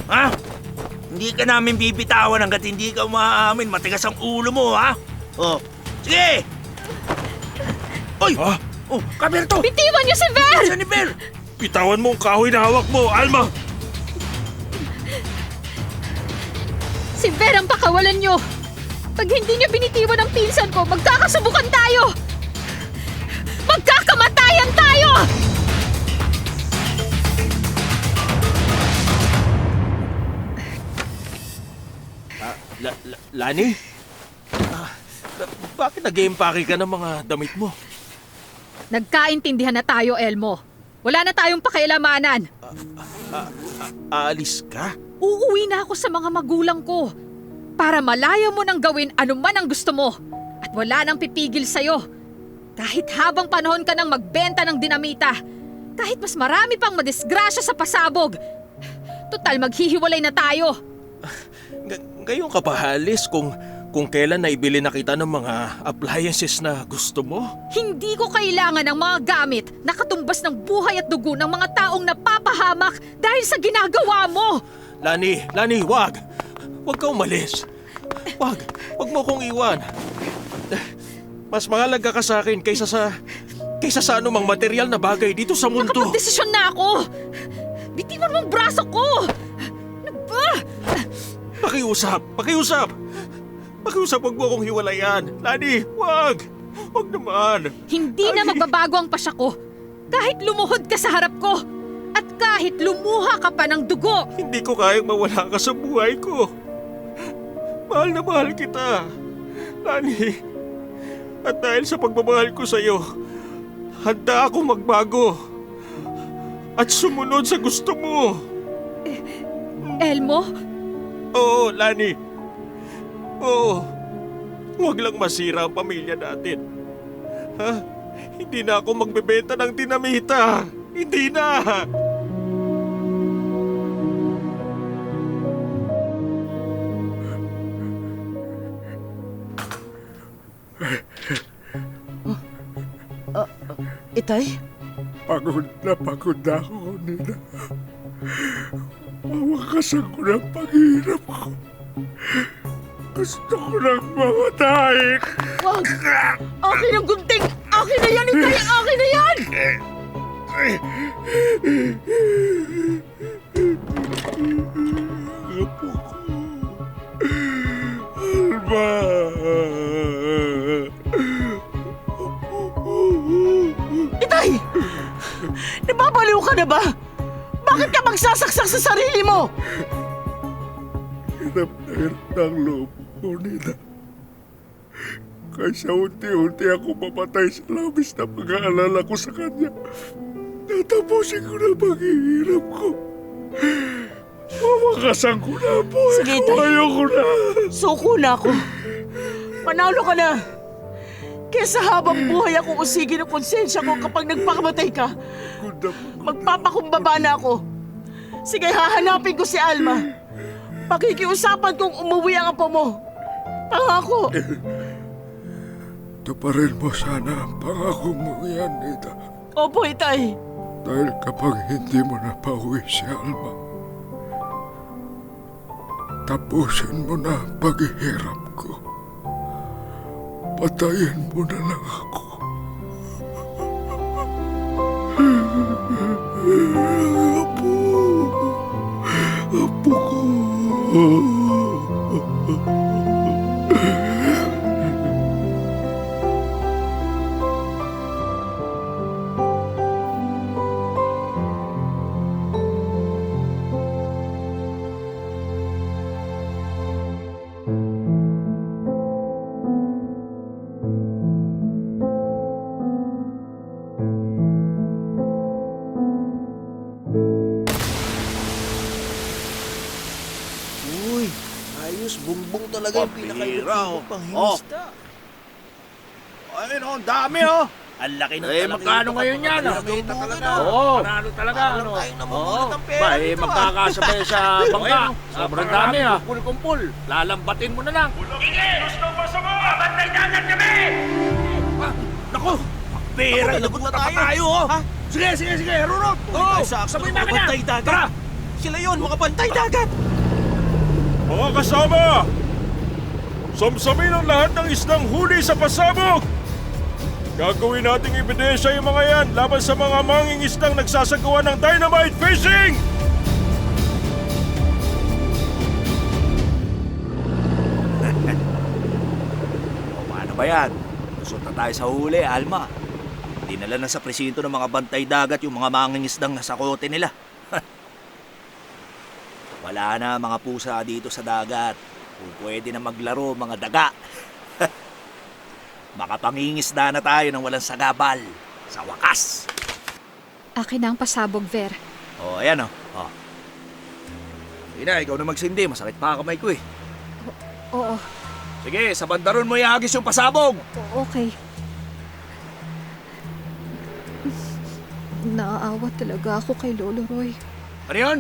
Ha? Hindi ka namin bibitawan hanggat hindi ka umaamin. Matigas ang ulo mo, ha? Oh, sige! Oy! Ha? Oh, Kaberto! Bitiwan niyo si Ver! Saan ni Ver? Bitawan mo ang kahoy na hawak mo, Alma! Si Ver ang pakawalan niyo! Pag hindi niyo binitiwan ang pinsan ko, magkakasubukan tayo! Magkakamatayan tayo! Lani? Bakit nag-iimpake ka ng mga damit mo? Nagkaintindihan na tayo, Elmo. Wala na tayong pakialamanan. Aalis ka? Uuwi na ako sa mga magulang ko para malaya mo nang gawin anuman ang gusto mo at wala nang pipigil sa'yo. Kahit habang panahon ka nang magbenta ng dinamita, kahit mas marami pang madisgrasya sa pasabog, total maghihiwalay na tayo. Ngayon ka pa halis kung kailan naibili na kita ng mga appliances na gusto mo? Hindi ko kailangan ng mga gamit na katumbas ng buhay at dugo ng mga taong napapahamak dahil sa ginagawa mo. Lani, wag! Wag ka umalis. Wag mo kong iwan. Mas mahalaga ka sa akin kaysa sa anumang material na bagay dito sa mundo. Nakapagdesisyon na ako. Bitiwan mo ang braso ko. Ano ba? Pakiusap! Pakiusap, wag mo akong hiwalayan. Lani, wag! Wag naman! Hindi na magbabago ang pasya ko. Kahit lumuhod ka sa harap ko. At kahit lumuha ka pa ng dugo. Hindi ko kayang mawala ka sa buhay ko. Mahal na mahal kita. Lani, at dahil sa pagmamahal ko sa'yo, handa akong magbago. At sumunod sa gusto mo. Elmo, Oo, Lani. Oo. Huwag lang masira ang pamilya natin. Ha? Hindi na ako magbebenta ng dinamita. Hindi na. Itay? Pagod na ako, Nina. Mawakasan ko ng paghihirap ko. Gusto ko nang mamatay. Wag! Akin ang gunting! Akin na yan, Itay! Akin na yan! Apo ko. Alma. Itay! Nababaliw ka na ba? Bakit ka magsasaksak sa sarili mo? Hirap na hirap ng loob ko, Nina. Kaysa unti-unti ako mapatay sa labis na pag-aalala ko sa kanya. Natapusin ko na paghihirap ko. Mawakasan ko na po. Sige, Tay. Ayoko na. Suko na ako. Panalo ka na. Kesa habang buhay ako usigin ang konsensya ko kapag nagpakamatay ka, magpapakumbaba na ako. Sige, hahanapin ko si Alma. Pakikiusapan kong umuwi ang apo mo. Pangako. Tuparin mo sana ang pangako mo yan, Nita. Opo, Itay. Dahil kapag hindi mo na pauwi si Alma, tapusin mo na ang paghihirap ko. Patayin mo na lang ako. Apo. Apo ko. Uy, ayos. Bumbong talaga yung pinakailog pang hinista. Ayun oh, ang dami oh. Ang laki ng Eh, magkano ngayon yan? Kita talaga. Oo, panalo talaga. Alam tayong namumulat ng pera Ba, eh, dito, magkakasabay sa bangka. Sobrang dami ah. Kumpul. Lalambatin mo na lang. Naku! Pera, Lagot na tayo oh. Sige, Rurot. Oh, sabay na bantay kanya. dagat. Tara. Sila yun, mga bantay dagat. Mga kasama! Samsamin ang lahat ng isdang huli sa pasabog! Gagawin nating ebidensya yung mga yan laban sa mga mangingisdang nagsasagawa ng dynamite fishing! O, paano ba yan? Lusot na tayo sa huli, Alma. Dinala na sa presinto ng mga bantay dagat yung mga mangingisdang nasa kote nila. Wala na mga pusa dito sa dagat. Kung pwede na maglaro mga daga. Makapangingisda na tayo ng walang sagabal. Sa wakas. akin na ang pasabog, Ver. O, ayan o. Oh. Sige na, ikaw na magsindi. Masakit pa ang kamay ko eh. Oo, Sige, sa bandaron mo ihagis yung pasabog. okay. Naaawa talaga ako kay Lolo Roy. Ano yun?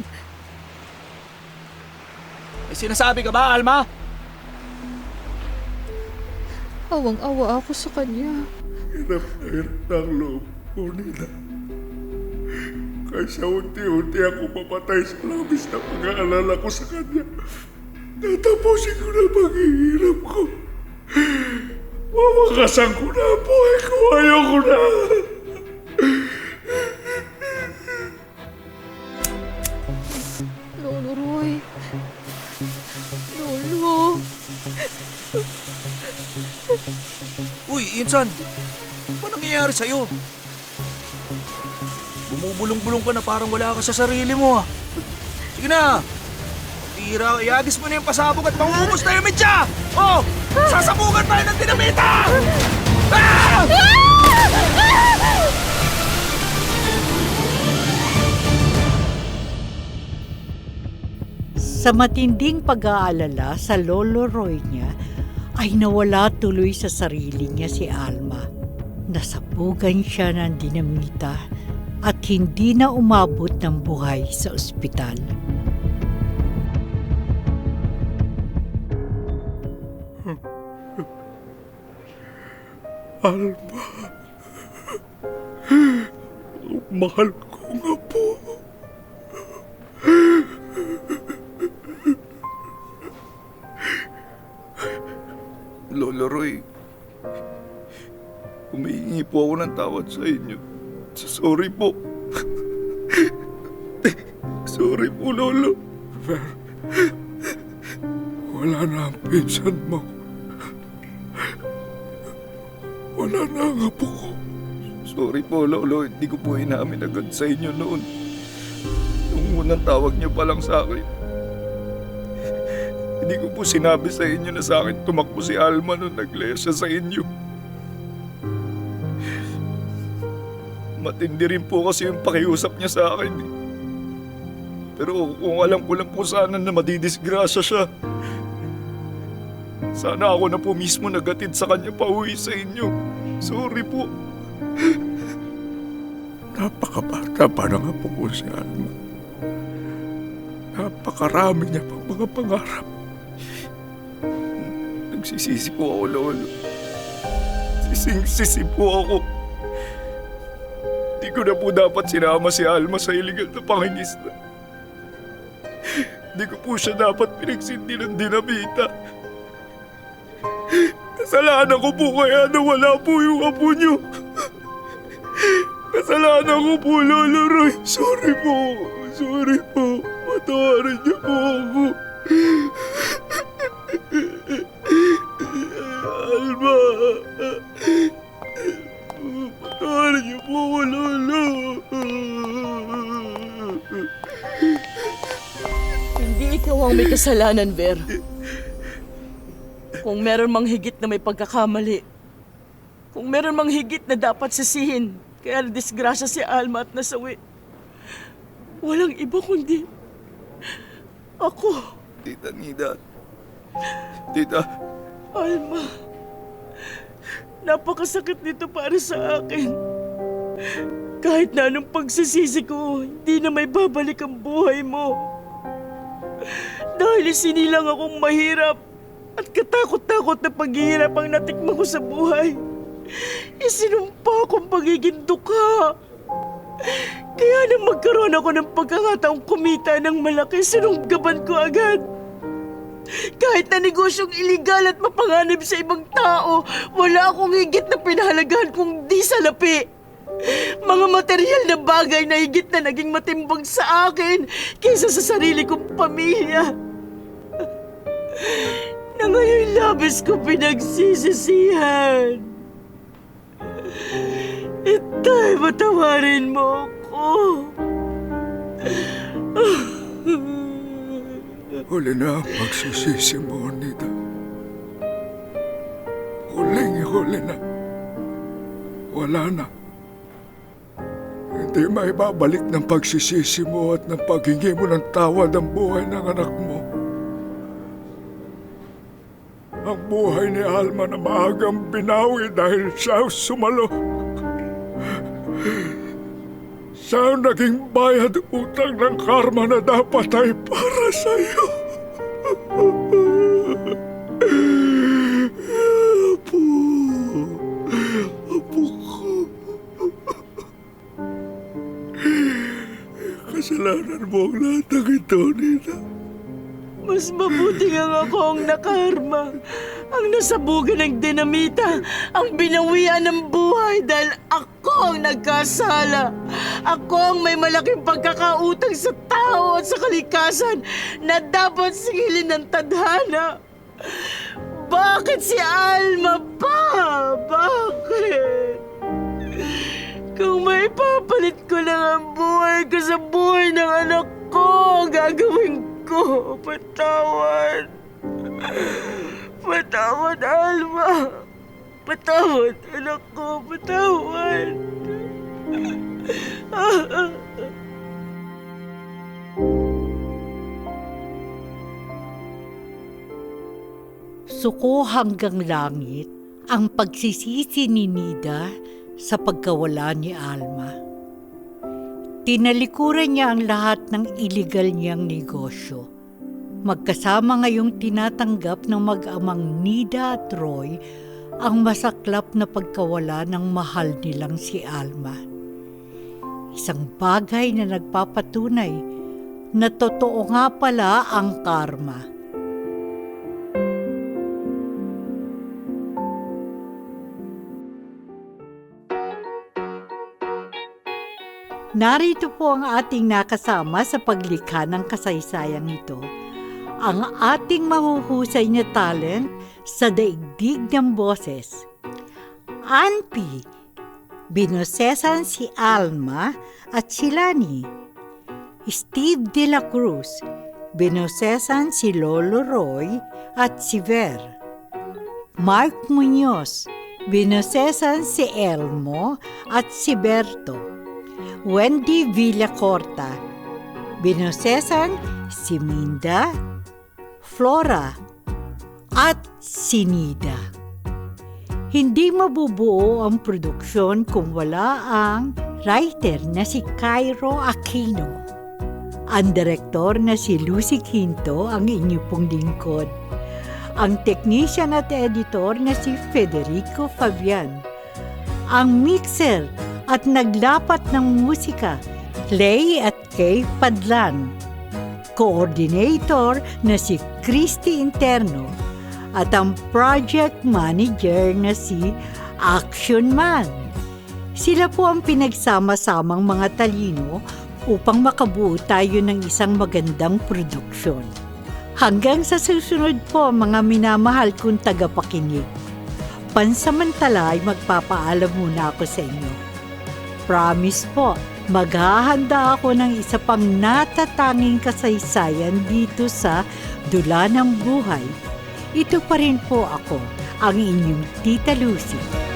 May sinasabi ka ba, Alma? Awang-awa ako sa kanya. Hirap na hirap ng loob ko, Nina. Kaysa unti-unti ako mapatay sa labis na pag-aalala ko sa kanya. Natapusin ko na paghihirap ko. Mamakasan ko na ang buhay ko. Ayoko na. Lolo Roy. Lolo. Uy, Insan! Ano nangyayari sa'yo? Bumubulong-bulong ka na parang wala ka sa sarili mo, ah. Sige na! Tira, iagis mo na yung pasabog at mangungumos na yung mitya! Oh! Sasabugan tayo ng dinamita! Ah! Sa matinding pag-aalala sa Lolo Roy niya, ay nawala tuloy sa sarili niya si Alma. Nasabugan siya ng dinamita at hindi na umabot ng buhay sa ospital. Alma, mahal ko nga po. Lolo Roy, humihingi po ako ng tawad sa inyo. Sorry po. Sorry po, Lolo. Wala na ang pinsan mo. Wala na ang apo ko. Sorry po, Lolo. Hindi ko po inamin agad sa inyo noon. Nung unang tawag niyo pa lang sa akin. Hindi ko po sinabi sa inyo na sa akin tumakbo si Alma nung naglaya siya sa inyo. Matindi rin po kasi yung pakiusap niya sa akin. Pero kung alam ko lang po sana na madidisgrasya siya, sana ako na po mismo nagatid sa kanya pauwi sa inyo. Sorry po. Napakabata pa ng apo ko si Alma. Napakarami niya pang mga pangarap. Nagsisisi po ako, Lolo. Sising-sisi po ako. Di ko na po dapat sinama si Alma sa iligal na pangingisda. Di ko po siya dapat pinagsindi ng dinamita. Kasalanan ko po kaya nawala po yung apo niyo. Kasalanan ko po, Lolo Roy. Sorry po. Sorry po. Patawarin niyo po ako. Alma. Patawarin niyo po ako, Lolo. Hindi ikaw ang may kasalanan, Ver. Kung meron mang higit na may pagkakamali, kung meron mang higit na dapat sisihin, kaya disgrasya si Alma at nasawi, walang iba kundi ako. Tita Nida. Tita. Alma, napakasakit nito para sa akin. Kahit na anong pagsisisi ko, hindi na may babalik ang buhay mo. Dahil sinilang akong mahirap at katakot-takot na paghihirap ang natikman ko sa buhay. Isinumpa akong pagiging duka. Kaya nang magkaroon ako ng pagkakataong kumita ng malaki, sinunggaban ko agad. Kahit na negosyong iligal at mapanganib sa ibang tao, wala akong higit na pinahalagahan kung di salapi. Mga material na bagay na higit na naging matimbang sa akin kaysa sa sarili kong pamilya. Na ngayon labis ko pinagsisisihan. Itay, patawarin mo ako. Huli na ang pagsisisi mo, Nida. Huling-huli na. Wala na. Hindi maibabalik ng pagsisisi mo at ng paghingi mo ng tawad ang buhay ng anak mo. Ang buhay ni Alma na maagang binawi dahil siya sumalo. Siya ang naging bayad utang ng karma na dapat ay para sa iyo. Apo ko. Kasalanan mo ang lahat ng ito, Nina. Mas mabuti nga ako ang nakarma, ang nasabugan ng dinamita, ang binawian ng buhay dahil ako ang nagkasala. Ako ang may malaking pagkakautang sa tao at sa kalikasan na dapat singilin ng tadhana. Bakit si Alma pa? Bakit? Kung may papalit ko lang ang buhay ko sa buhay ng anak ko, gagawin ko. Patawad. Patawad, Alma. Patawad, anak ko. Patawad. Suko hanggang langit ang pagsisisi ni Nida sa pagkawala ni Alma. Tinalikuran niya ang lahat ng iligal niyang negosyo. Magkasama ngayong tinatanggap ng mag-amang Nida at Roy ang masaklap na pagkawala ng mahal nilang si Alma. Isang bagay na nagpapatunay na totoo nga pala ang karma. Narito po ang ating nakasama sa paglikha ng kasaysayang ito. Ang ating mahuhusay na talent sa daigdig ng boses. Anpi, binosesan si Alma at si Lani. Steve De La Cruz, binosesan si Lolo Roy at si Ver. Mark Muñoz, binosesan si Elmo at si Berto. Wendy Villacorta, binosesan si Minda, Flora, at si Nida. Hindi mabubuo ang produksyon kung wala ang writer na si Cairo Aquino, ang direktor na si Lucy Quinto, ang inyo pong lingkod, ang technician at editor na si Federico Fabian, ang mixer at naglapat ng musika, Clay at Kay Padlan. Coordinator na si Christy Interno at ang project manager na si Action Man. Sila po ang pinagsama-samang mga talino upang makabuo tayo ng isang magandang produksyon. Hanggang sa susunod po mga minamahal kong tagapakinig. Pansamantala ay magpapaalam muna ako sa inyo. Promise po, maghahanda ako ng isa pang natatanging kasaysayan dito sa Dula ng Buhay. Ito pa rin po ako, ang inyong Tita Lucy.